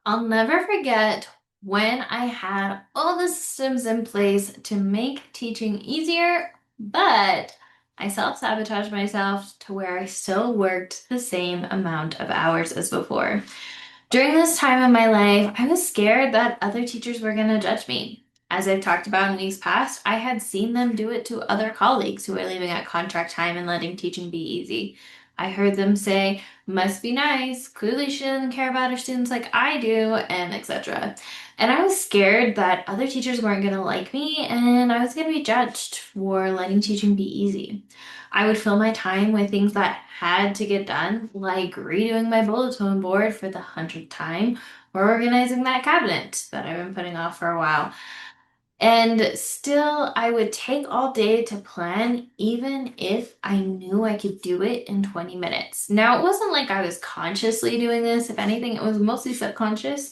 I'll never forget when I had all the systems in place to make teaching easier, but I self-sabotaged myself to where I still worked the same amount of hours as before. During this time in my life, I was scared that other teachers were going to judge me. As I've talked about in weeks past, I had seen them do it to other colleagues who were leaving at contract time and letting teaching be easy. I heard them say, must be nice, clearly she doesn't care about her students like I do, and etc. And I was scared that other teachers weren't going to like me and I was going to be judged for letting teaching be easy. I would fill my time with things that had to get done, like redoing my bulletin board for the 100th time or organizing that cabinet that I've been putting off for a while. And still, I would take all day to plan, even if I knew I could do it in 20 minutes. Now, it wasn't like I was consciously doing this. If anything, it was mostly subconscious.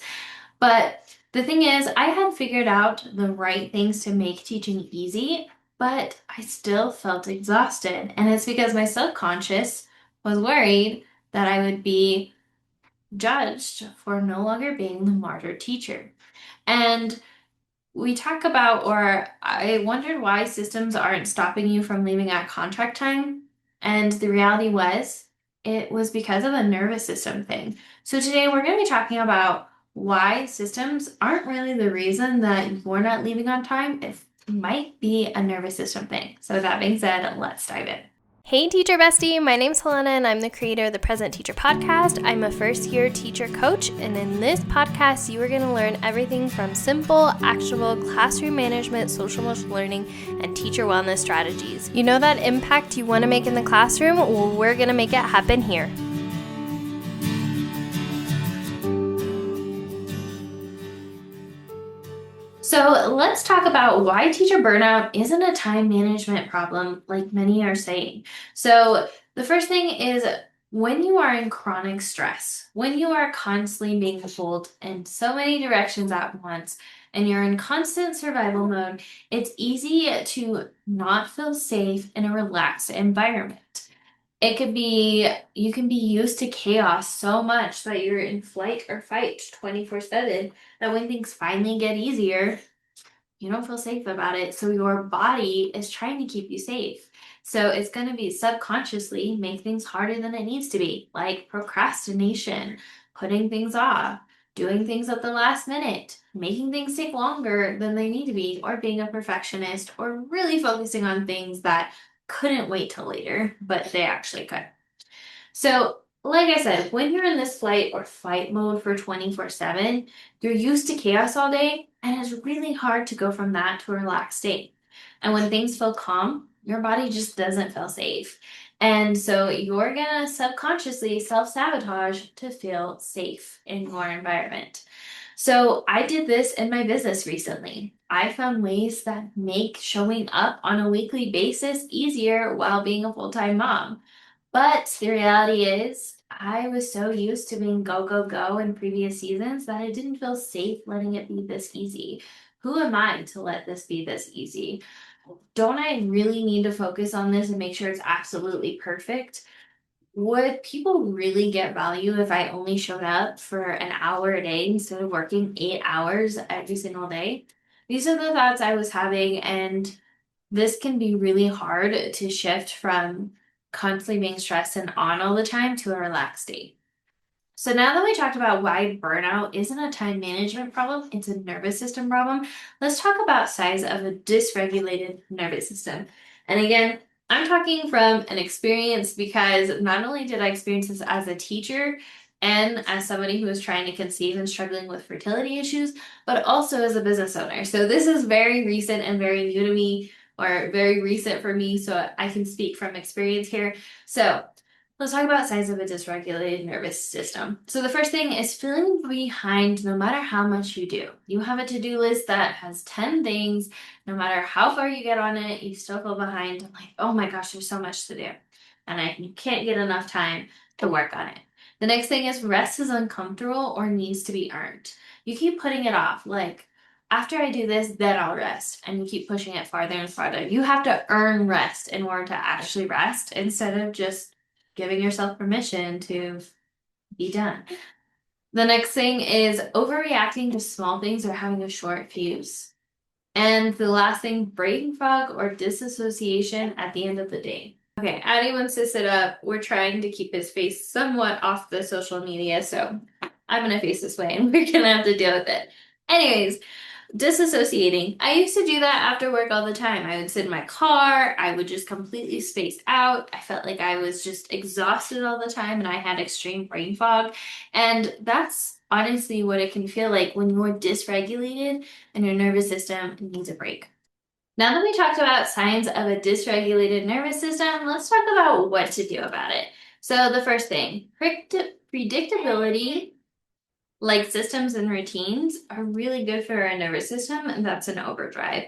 But the thing is, I had figured out the right things to make teaching easy, but I still felt exhausted. And it's because my subconscious was worried that I would be judged for no longer being the martyr teacher. And we talk about, or I wondered why systems aren't stopping you from leaving at contract time. And the reality was, it was because of a nervous system thing. So today we're going to be talking about why systems aren't really the reason that you're not leaving on time. It might be a nervous system thing. So with that being said, let's dive in. Hey, teacher bestie. My name's Helena, and I'm the creator of the Present Teacher Podcast. I'm a first-year teacher coach, and in this podcast, you are going to learn everything from simple, actionable classroom management, social emotional learning, and teacher wellness strategies. You know that impact you want to make in the classroom? Well, we're going to make it happen here. So let's talk about why teacher burnout isn't a time management problem like many are saying. So the first thing is when you are in chronic stress, when you are constantly being pulled in so many directions at once, and you're in constant survival mode, it's easy to not feel safe in a relaxed environment. It could be you can be used to chaos so much that you're in flight or fight 24/7 that when things finally get easier, you don't feel safe about it. So your body is trying to keep you safe. So it's going to be subconsciously make things harder than it needs to be, like procrastination, putting things off, doing things at the last minute, making things take longer than they need to be, or being a perfectionist, or really focusing on things that couldn't wait till later, but they actually could. So, like I said, when you're in this flight or fight mode for 24/7, you're used to chaos all day, and it's really hard to go from that to a relaxed state. And when things feel calm, your body just doesn't feel safe. And so you're gonna subconsciously self-sabotage to feel safe in your environment. So I did this in my business recently. I found ways that make showing up on a weekly basis easier while being a full-time mom. But the reality is, I was so used to being go, go, go in previous seasons that I didn't feel safe letting it be this easy. Who am I to let this be this easy? Don't I really need to focus on this and make sure it's absolutely perfect? Would people really get value if I only showed up for an hour a day instead of working 8 hours every single day? These are the thoughts I was having, and this can be really hard to shift from constantly being stressed and on all the time to a relaxed state. So now that we talked about why burnout isn't a time management problem, it's a nervous system problem, let's talk about signs of a dysregulated nervous system. And again, I'm talking from an experience because not only did I experience this as a teacher and as somebody who was trying to conceive and struggling with fertility issues, but also as a business owner. So this is very recent and very new to me, or very recent for me, so I can speak from experience here. So let's talk about signs of a dysregulated nervous system. So the first thing is feeling behind no matter how much you do. You have a to-do list that has 10 things. No matter how far you get on it, you still feel behind. Like, oh my gosh, there's so much to do. And you can't get enough time to work on it. The next thing is rest is uncomfortable or needs to be earned. You keep putting it off. Like, after I do this, then I'll rest. And you keep pushing it farther and farther. You have to earn rest in order to actually rest instead of just giving yourself permission to be done. The next thing is overreacting to small things or having a short fuse. And the last thing, brain fog or disassociation at the end of the day. Okay, Addie wants to sit up. We're trying to keep his face somewhat off the social media, so I'm gonna face this way and we're gonna have to deal with it. Anyways, disassociating. I used to do that after work all the time. I would sit in my car, I would just completely space out. I felt like I was just exhausted all the time and I had extreme brain fog. And that's honestly what it can feel like when you're dysregulated and your nervous system needs a break. Now that we talked about signs of a dysregulated nervous system, let's talk about what to do about it. So, the first thing, predictability, like systems and routines, are really good for our nervous system, and that's an overdrive.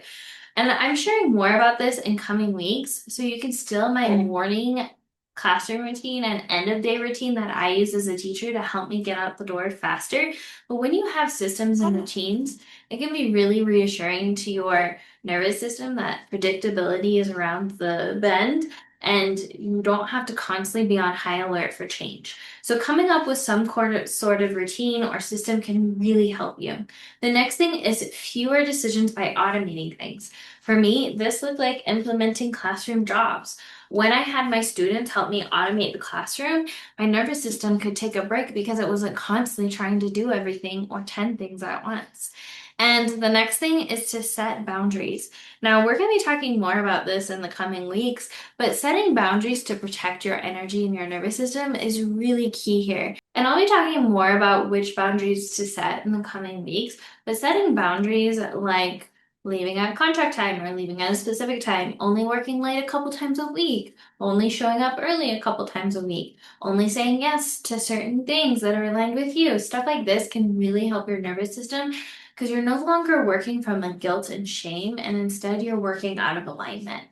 And I'm sharing more about this in coming weeks, so you can steal my morning classroom routine and end of day routine that I use as a teacher to help me get out the door faster. But when you have systems and routines, it can be really reassuring to your nervous system that predictability is around the bend and you don't have to constantly be on high alert for change. So, coming up with some sort of routine or system can really help you. The next thing is fewer decisions by automating things. For me, this looked like implementing classroom jobs. When I had my students help me automate the classroom, my nervous system could take a break because it wasn't constantly trying to do everything or 10 things at once. And the next thing is to set boundaries. Now, we're going to be talking more about this in the coming weeks, but setting boundaries to protect your energy and your nervous system is really key here. And I'll be talking more about which boundaries to set in the coming weeks, but setting boundaries like leaving at contract time or leaving at a specific time, only working late a couple times a week, only showing up early a couple times a week, only saying yes to certain things that are aligned with you. Stuff like this can really help your nervous system because you're no longer working from a guilt and shame, and instead you're working out of alignment.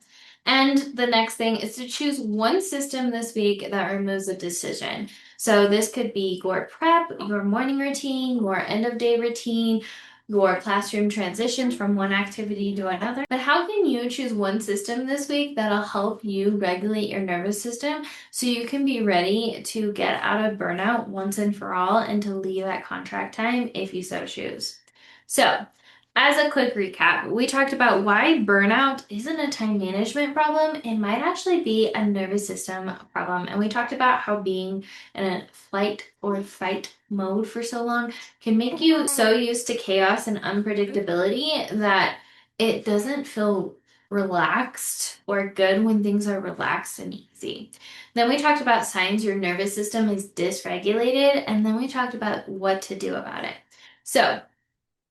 And the next thing is to choose one system this week that removes a decision. So this could be your prep, your morning routine, your end of day routine, your classroom transitions from one activity to another. But how can you choose one system this week that'll help you regulate your nervous system so you can be ready to get out of burnout once and for all and to leave at contract time if you so choose? So, as a quick recap, we talked about why burnout isn't a time management problem. It might actually be a nervous system problem. And we talked about how being in a flight or fight mode for so long can make you so used to chaos and unpredictability that it doesn't feel relaxed or good when things are relaxed and easy. Then we talked about signs your nervous system is dysregulated, and then we talked about what to do about it. So,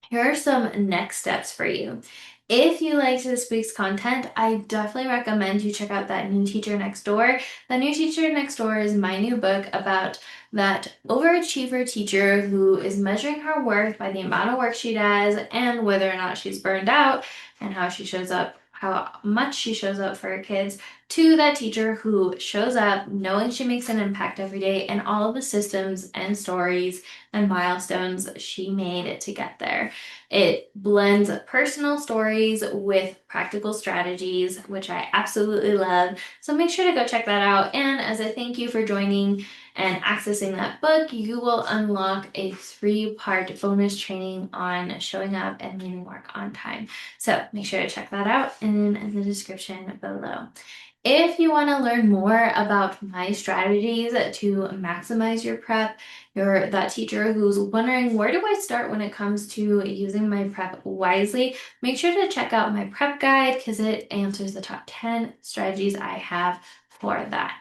here are some next steps for you. If you liked this week's content, I definitely recommend you check out that New Teacher Next Door. The New Teacher Next Door is my new book about that overachiever teacher who is measuring her worth by the amount of work she does and whether or not she's burned out and how she shows up, how much she shows up for her kids, to that teacher who shows up knowing she makes an impact every day and all of the systems and stories and milestones she made to get there. It blends personal stories with practical strategies, which I absolutely love. So make sure to go check that out. And as a thank you for joining and accessing that book, you will unlock a 3-part bonus training on showing up and leaving work on time. So make sure to check that out in the description below. If you want to learn more about my strategies to maximize your prep, you're that teacher who's wondering where do I start when it comes to using my prep wisely, make sure to check out my prep guide because it answers the top 10 strategies I have for that.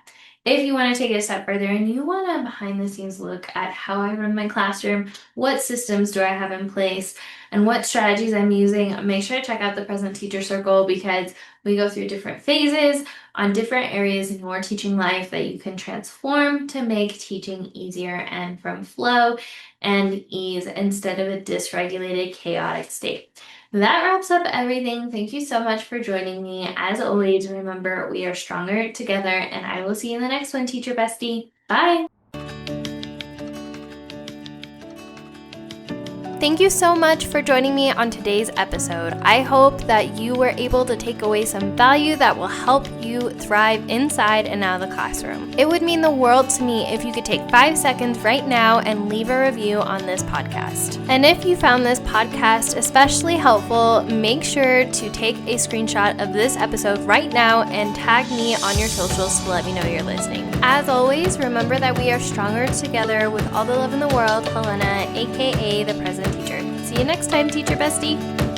If you want to take it a step further and you want a behind the scenes look at how I run my classroom, what systems do I have in place, and what strategies I'm using, make sure to check out the Present Teacher Circle because we go through different phases on different areas in your teaching life that you can transform to make teaching easier and from flow and ease instead of a dysregulated, chaotic state. That wraps up everything. Thank you so much for joining me. As always, remember we are stronger together, and I will see you in the next one, Teacher Bestie. Bye. Thank you so much for joining me on today's episode. I hope that you were able to take away some value that will help you thrive inside and out of the classroom. It would mean the world to me if you could take 5 seconds right now and leave a review on this podcast. And if you found this podcast especially helpful, make sure to take a screenshot of this episode right now and tag me on your socials to let me know you're listening. As always, remember that we are stronger together with all the love in the world. Helena, aka the Present Teacher. See you next time, Teacher Bestie.